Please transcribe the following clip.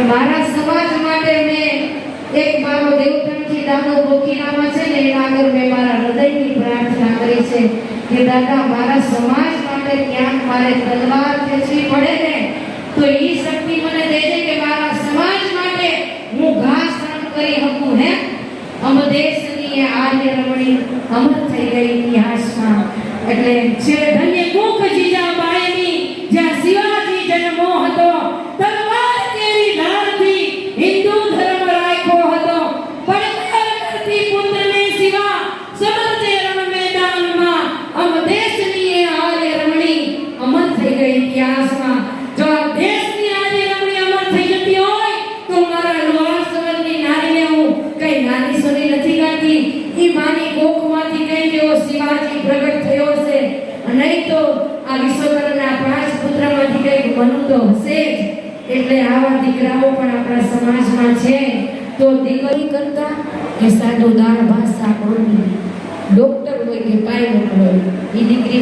મારા સમાજ માટે મેં એક મારો દેવતણજી દાદો બોકીનામાં છે ને એના આગળ મેં મારા હૃદયની પ્રાર્થના કરી છે કે દાદા મારા સમાજ માટે ક્યાંક મારે તલવાર ખેંચવી પડે ને તો ઈ શક્તિ મને દેજે કે મારા સમાજ માટે હું ઘાસ કામ કરી શકું હે અમદેશની આર્ય રમણી અમર થઈ ગઈ ઇતિહાસમાં એટલે છે ધન્ય મુખ જીજાબાઈની જ્યાં શિવાજી જન્મો હતો તલવાર કેવી ધારથી હિન્દુ ધર્મ રાખ્યો હતો પડકાર કરતી પુત્રને શિવા સમરજે રણ મેદાનમાં અમદેશની આર્ય રમણી અમર થઈ ગઈ ઇતિહાસમાં જો આ દેશની આર્ય રમણી અમર થઈ જતી હોય તો મારા લોહા સવરની નારીને હું કઈ નાની સોની નથી ગાતી ઈ માની કોખમાંથી કઈ જેવો શિવાજી પ્રગટ થયો છે નહીં તો આ વિશ્વકર્માના 5 પુત્રમાંથી કઈ બનવું તો હશે જ એટલે આવા દીકરાઓ પણ આપણા સમાજમાં છે તો દીકરી કરતા કે સાદો દાળ ભાત શાક રોટલી ડોક્ટર હોય કે પાયલોટ હોય ઈ દીકરી